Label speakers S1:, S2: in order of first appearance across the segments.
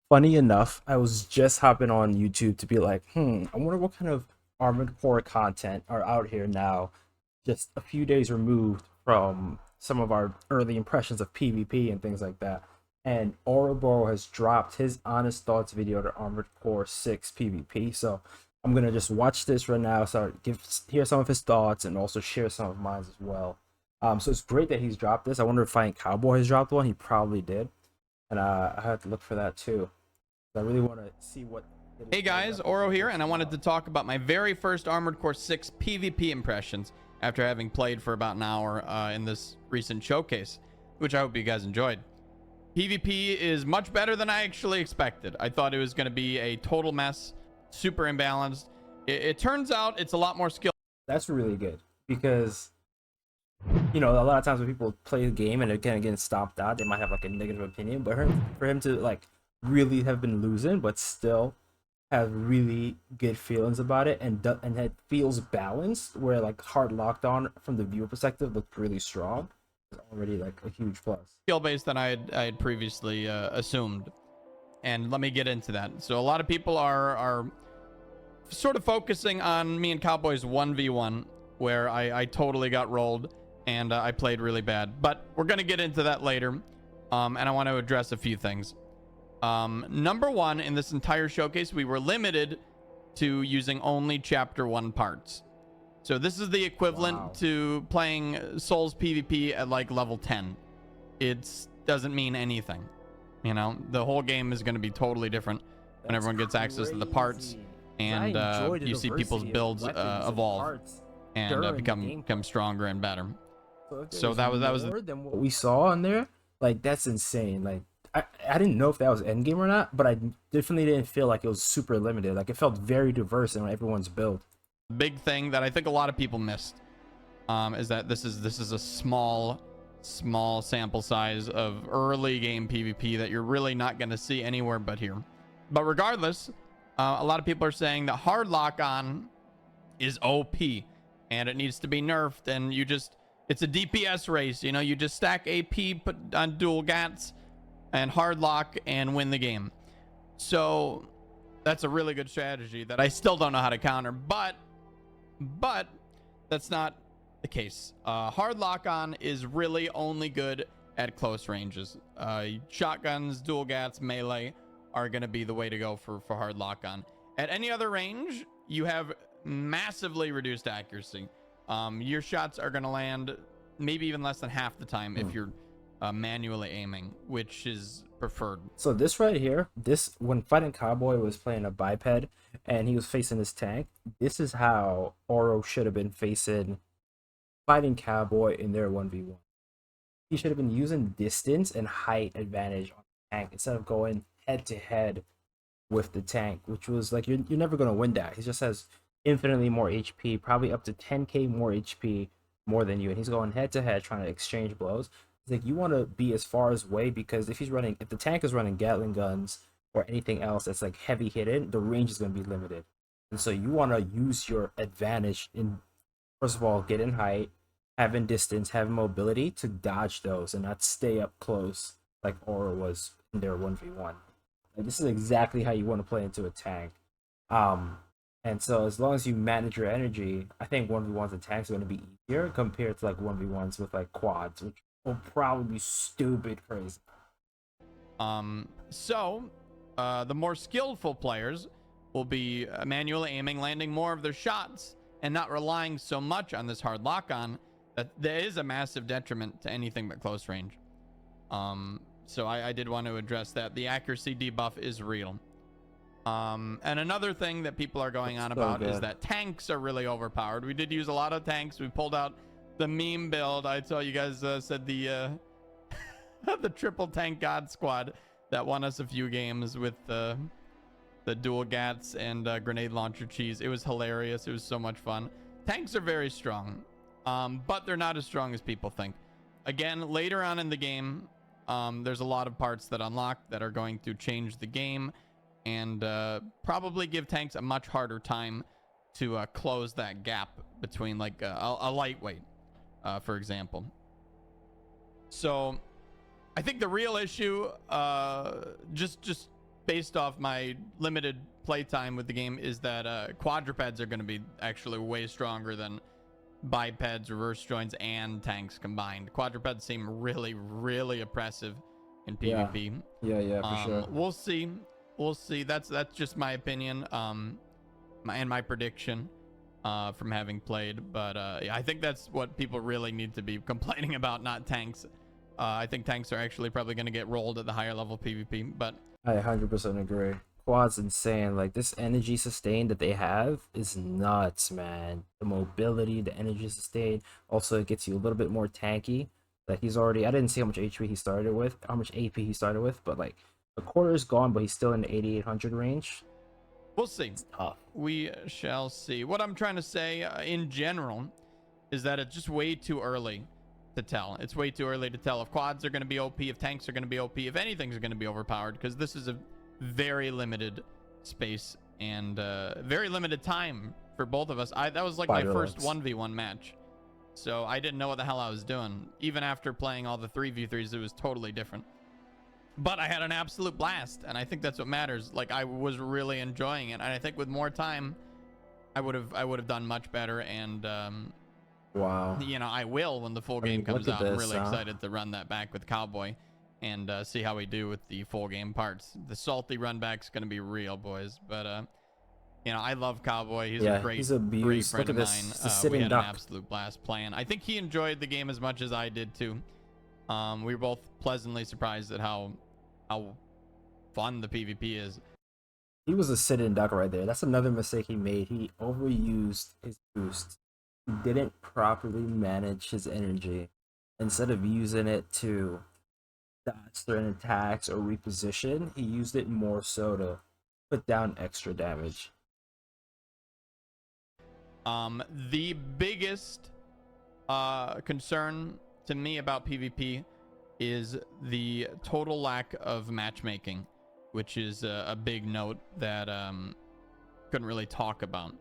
S1: Funny enough, I was just hopping on YouTube to be like, I wonder what kind of Armored Core content are out here now, just a few days removed from some of our early impressions of PvP and things like that. And Oroboro has dropped his honest thoughts video to Armored Core 6 PvP. So I'm gonna just watch this right now, so hear some of his thoughts and also share some of mine as well. So it's great that he's dropped this. I wonder if Fighting Cowboy has dropped one. He probably did, and I had to look for that too. I really want to see what.
S2: Hey guys, Oro here, and I wanted to talk about my very first Armored Core 6 PvP impressions after having played for about an hour in this recent showcase, which I hope you guys enjoyed. PvP is much better than I actually expected. I thought it was going to be a total mess, super imbalanced. It turns out it's a lot more skill.
S1: That's really good because a lot of times when people play the game and they're kind of getting stomped out, they might have like a negative opinion. But for him to like really have been losing, but still have really good feelings about it, and it feels balanced, where like hard locked on from the viewer perspective looked really strong. It's already like a huge plus.
S2: Skill base than I had previously assumed, and let me get into that. So a lot of people are sort of focusing on me and Cowboy's 1v1, where I totally got rolled and I played really bad. But we're gonna get into that later, and I want to address a few things. Number one, in this entire showcase, we were limited to using only chapter 1 parts. So this is the equivalent to playing Souls PvP at like level 10. It doesn't mean anything. You know, the whole game is going to be totally different when everyone gets access to the parts, and you see people's builds evolve and become stronger and better. So that was
S1: more than what we saw in there. Like, that's insane. Like, I didn't know if that was endgame or not, but I definitely didn't feel like it was super limited. Like, it felt very diverse in everyone's build.
S2: Big thing that I think a lot of people missed is that this is a small sample size of early game PvP that you're really not going to see anywhere but here. But regardless, a lot of people are saying that hard lock on is OP and it needs to be nerfed, and it's a DPS race. You know, you just stack AP, put on dual gats and hard lock and win the game. So that's a really good strategy that I still don't know how to counter, but that's not the case. Hard lock on is really only good at close ranges. Shotguns, dual gats, melee are going to be the way to go for hard lock on. At any other range, you have massively reduced accuracy. Your shots are going to land maybe even less than half the time if you're manually aiming, which is preferred.
S1: So this right here, when Fighting Cowboy was playing a biped and he was facing his tank, this is how Oro should have been facing Fighting Cowboy in their 1v1. He should have been using distance and height advantage on the tank instead of going head to head with the tank, which was like, you're never going to win that. He just has infinitely more HP, probably up to 10k more HP more than you, and he's going head to head trying to exchange blows. It's like, you want to be as far away, because if the tank is running Gatling guns or anything else that's like heavy hitting, the range is going to be limited. And so you want to use your advantage in, first of all, getting height, having distance, having mobility to dodge those and not stay up close like Aura was in their 1v1. Like, this is exactly how you want to play into a tank. And so as long as you manage your energy, I think 1v1s and tanks are going to be easier compared to like 1v1s with like quads, which will probably be stupid crazy.
S2: So the more skillful players will be manually aiming, landing more of their shots, and not relying so much on this hard lock on. That there is a massive detriment to anything but close range. So I did want to address that. The accuracy debuff is real. And another thing that people are going on about is that tanks are really overpowered. We did use a lot of tanks. We pulled out the meme build. I saw you guys said the the triple tank god squad that won us a few games with the dual gats and grenade launcher cheese. It was hilarious. It was so much fun. Tanks are very strong, but they're not as strong as people think. Again, later on in the game, there's a lot of parts that unlock that are going to change the game and probably give tanks a much harder time to close that gap between like a lightweight, for example. So I think the real issue, just based off my limited playtime with the game, is that quadrupeds are going to be actually way stronger than bipeds, reverse joins, and tanks combined. Quadrupeds seem really, really oppressive in
S1: Yeah.
S2: PvP.
S1: Yeah, for sure.
S2: We'll see. We'll see. That's just my opinion. And my prediction. From having played, but yeah, I think that's what people really need to be complaining about, not tanks. I think tanks are actually probably going to get rolled at the higher level PvP, but
S1: I 100% agree. Quad's insane. Like this energy sustain that they have is nuts, man. The mobility, the energy sustain. Also, it gets you a little bit more tanky. Like he's already. I didn't see how much HP he started with, how much AP he started with, but like a quarter is gone, but he's still in the 8800 range.
S2: we'll see.
S1: It's tough.
S2: We shall see. What I'm trying to say in general is that it's just way too early to tell. It's way too early to tell if quads are going to be OP, if tanks are going to be OP, if anything's going to be overpowered, because this is a very limited space and very limited time for both of us. That was like my first 1v1 match, so I didn't know what the hell I was doing. Even after playing all the 3v3s, it was totally different. But I had an absolute blast, and I think that's what matters. Like, I was really enjoying it, and I think with more time, I would have done much better. And
S1: wow,
S2: you know, I will when the full game comes out. I'm really excited to run that back with Cowboy and see how we do with the full game parts. The salty run back's gonna be real, boys. But you know, I love Cowboy. He's a great friend of mine. We had an absolute blast playing. I think he enjoyed the game as much as I did too. We were both pleasantly surprised at how fun the PvP is.
S1: He was a sit and duck right there. That's another mistake he made. He overused his boost. He didn't properly manage his energy. Instead of using it to dodge certain attacks or reposition, he used it more so to put down extra damage.
S2: The biggest concern to me about PvP is the total lack of matchmaking, which is a big note that couldn't really talk about,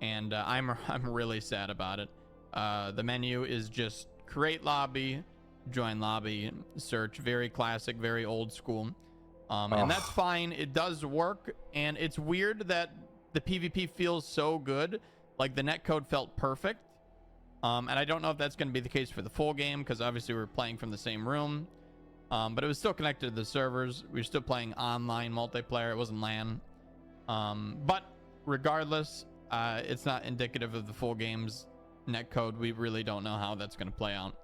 S2: and I'm really sad about it. The menu is just create lobby, join lobby, search, very classic, very old school, and that's fine. It does work, and it's weird that the PvP feels so good, like the netcode felt perfect. And I don't know if that's going to be the case for the full game, because obviously we're playing from the same room. But it was still connected to the servers. We were still playing online multiplayer. It wasn't LAN. But regardless, it's not indicative of the full game's netcode. We really don't know how that's going to play out.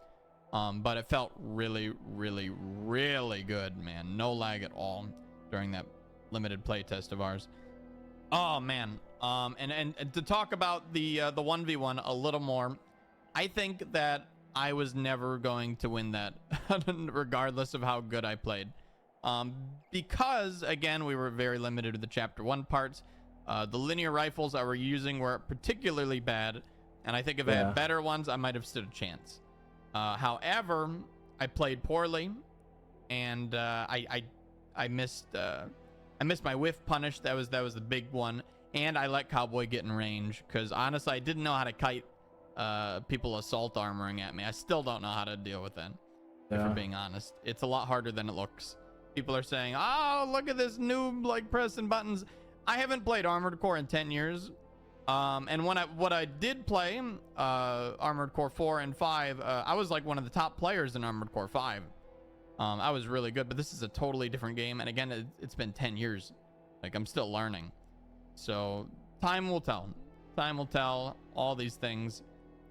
S2: But it felt really, really, really good, man. No lag at all during that limited play test of ours. Oh, man. And to talk about the 1v1 a little more, I think that I was never going to win that, regardless of how good I played. Because, again, we were very limited to the Chapter 1 parts. The linear rifles I were using were particularly bad, and I think if I had better ones, I might have stood a chance. However, I played poorly, and I missed my whiff punish. That was the big one, and I let Cowboy get in range, because honestly, I didn't know how to kite people assault armoring at me. I still don't know how to deal with that. If we're being honest, it's a lot harder than it looks. People are saying, "Oh, look at this noob like pressing buttons." I haven't played Armored Core in 10 years. And what I did play, Armored Core 4 and 5, I was like one of the top players in Armored Core 5. I was really good, but this is a totally different game. And again, it's been 10 years. Like, I'm still learning. So time will tell. Time will tell all these things.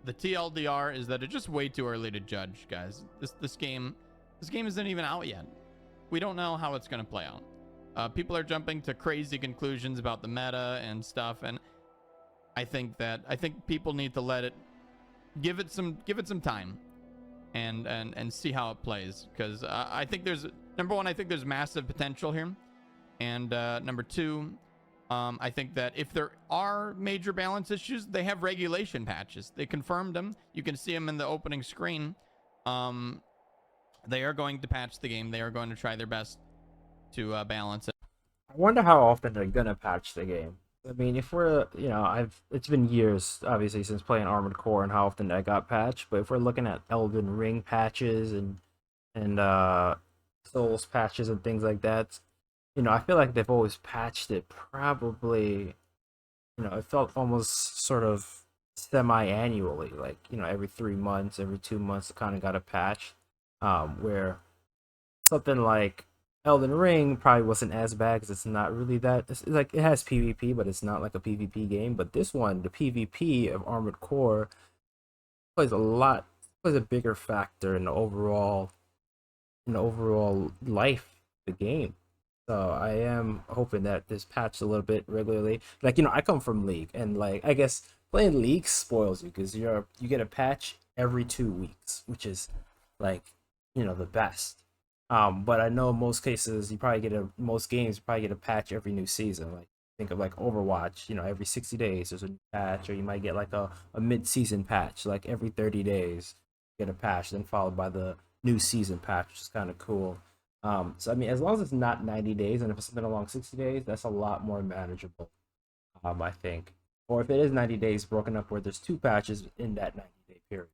S2: The TLDR is that it's just way too early to judge, guys. This game isn't even out yet. We don't know how it's going to play out. People are jumping to crazy conclusions about the meta and stuff, and I think people need to give it some time and see how it plays, because I think there's number one, I think there's massive potential here, and number two, I think that if there are major balance issues, they have regulation patches. They confirmed them. You can see them in the opening screen. They are going to patch the game. They are going to try their best to balance it.
S1: I wonder how often they're gonna patch the game. I mean, if we're, it's been years, obviously, since playing Armored Core and how often that got patched. But if we're looking at Elden Ring patches and Souls patches and things like that, I feel like they've always patched it probably, it felt almost sort of semi-annually, like, every 3 months, every 2 months, it kind of got a patch. Where something like Elden Ring probably wasn't as bad because it's not really that. It's like it has PvP, but it's not like a PvP game. But this one, the PvP of Armored Core plays a lot, plays a bigger factor in the overall life of the game. So I am hoping that this patched a little bit regularly. Like, I come from League, and like I guess playing League spoils you because you get a patch every 2 weeks, which is like, the best. But I know in most cases most games you probably get a patch every new season. Like think of like Overwatch, every 60 days there's a new patch, or you might get like a mid-season patch, like every 30 days get a patch, then followed by the new season patch, which is kind of cool. So I mean, as long as it's not 90 days, and if it's something along 60 days, that's a lot more manageable. I think. Or if it is 90 days broken up where there's two patches in that 90-day period.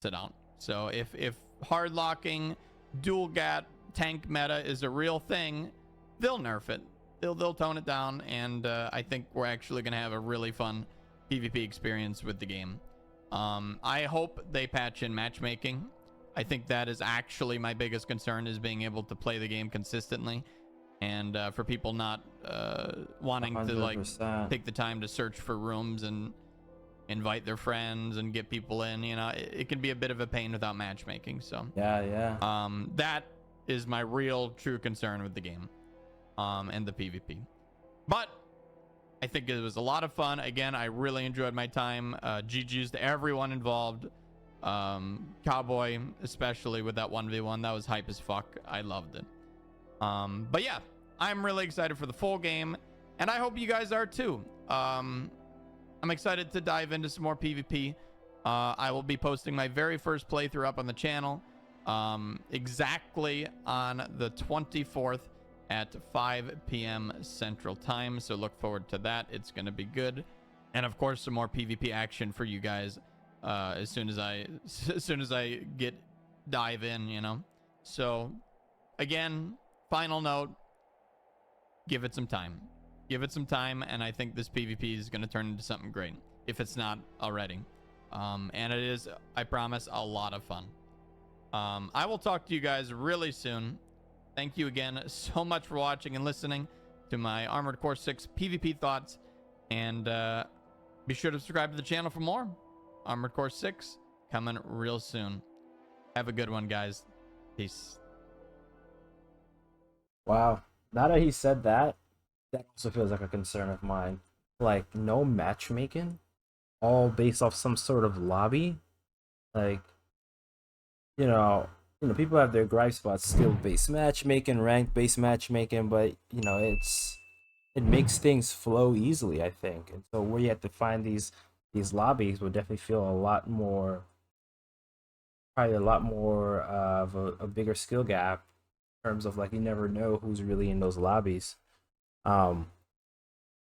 S2: Sit down. So if hard locking, dual gat tank meta is a real thing, they'll nerf it. They'll tone it down, and I think we're actually gonna have a really fun PvP experience with the game. I hope they patch in matchmaking. I think that is actually my biggest concern, is being able to play the game consistently, and for people not wanting to like
S1: 100%.
S2: take the time to search for rooms and invite their friends and get people in. It can be a bit of a pain without matchmaking. So
S1: Yeah.
S2: that is my real true concern with the game, and the PvP. But I think it was a lot of fun. Again, I really enjoyed my time. GG's to everyone involved. Cowboy, especially with that 1v1, that was hype as fuck. I loved it. But yeah, I'm really excited for the full game, and I hope you guys are too. I'm excited to dive into some more PvP. I will be posting my very first playthrough up on the channel exactly on the 24th at 5 p.m. Central Time. So look forward to that. It's going to be good. And of course, some more PvP action for you guys as soon as I dive in. So again, final note, give it some time. Give it some time, and I think this PvP is going to turn into something great, if it's not already. And it is, I promise, a lot of fun. I will talk to you guys really soon. Thank you again so much for watching and listening to my Armored Core 6 PvP thoughts. And be sure to subscribe to the channel for more. Armored Core 6 coming real soon. Have a good one, guys. Peace.
S1: Wow. Now that he said that, that also feels like a concern of mine. Like no matchmaking, all based off some sort of lobby. Like, you know, people have their gripes about skill-based matchmaking, rank-based matchmaking, but it makes things flow easily, I think. And so where you have to find these lobbies will definitely feel probably a lot more of a bigger skill gap in terms of like you never know who's really in those lobbies. Um,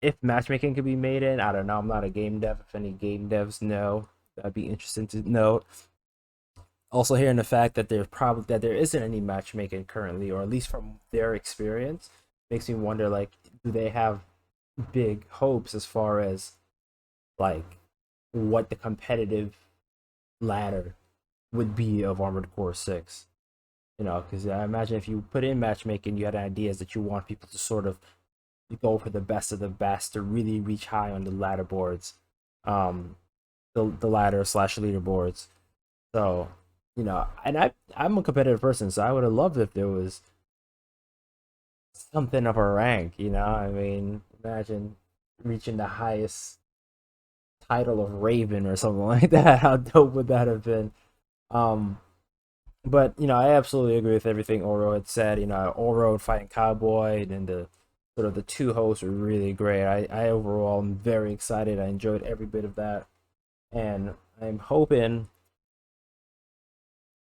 S1: if matchmaking could be made in, I don't know. I'm not a game dev. If any game devs know, that'd be interesting to know. Also, hearing the fact that there isn't any matchmaking currently, or at least from their experience, makes me wonder like, do they have big hopes as far as like what the competitive ladder would be of Armored Core 6? Because I imagine if you put in matchmaking, you had ideas that you want people to sort of go for the best of the best to really reach high on the ladder boards, um, the ladder slash leaderboards. So, and I'm a competitive person, so I would have loved if there was something of a rank. I mean, imagine reaching the highest title of Raven or something like that. How dope would that have been? Um, but I absolutely agree with everything Oro had said. Oro fighting Cowboy, and the sort of the two hosts were really great. I overall am very excited. I enjoyed every bit of that, and I'm hoping.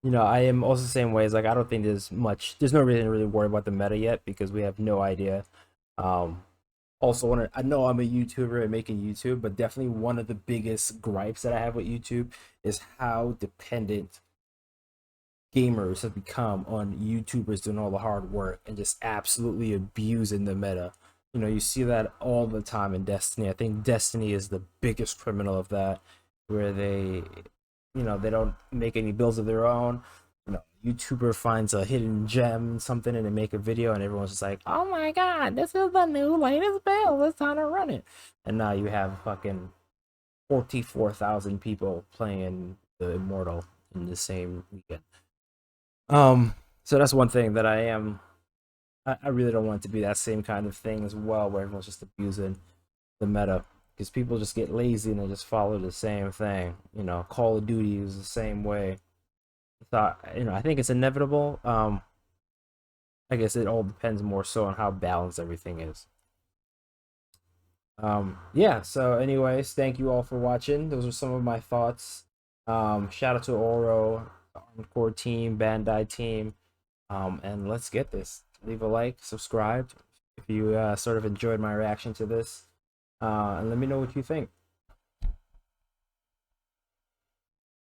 S1: I am also the same way. It's like I don't think there's no reason to really worry about the meta yet because we have no idea. Um, Also, I know I'm a YouTuber and making YouTube, but definitely one of the biggest gripes that I have with YouTube is how dependent gamers have become on YouTubers doing all the hard work and just absolutely abusing the meta. You know, you see that all the time in Destiny. I think Destiny is the biggest criminal of that, where they, you know, they don't make any builds of their own. You know, YouTuber finds a hidden gem, something, and they make a video, and everyone's just like, "Oh my god, this is the new latest build. It's time to run it." And now you have fucking 44,000 people playing the Immortal in the same weekend. So that's one thing that I really don't want it to be that same kind of thing as well, where everyone's just abusing the meta, because people just get lazy and they just follow the same thing. You know, Call of Duty is the same way. So, you know, I think it's inevitable. I guess it all depends more so on how balanced everything is. Yeah, so anyways, thank you all for watching. Those are some of my thoughts. Shout out to Oro, Armed Core team, Bandai team. And let's get this. Leave a like, subscribe if you sort of enjoyed my reaction to this, and let me know what you think.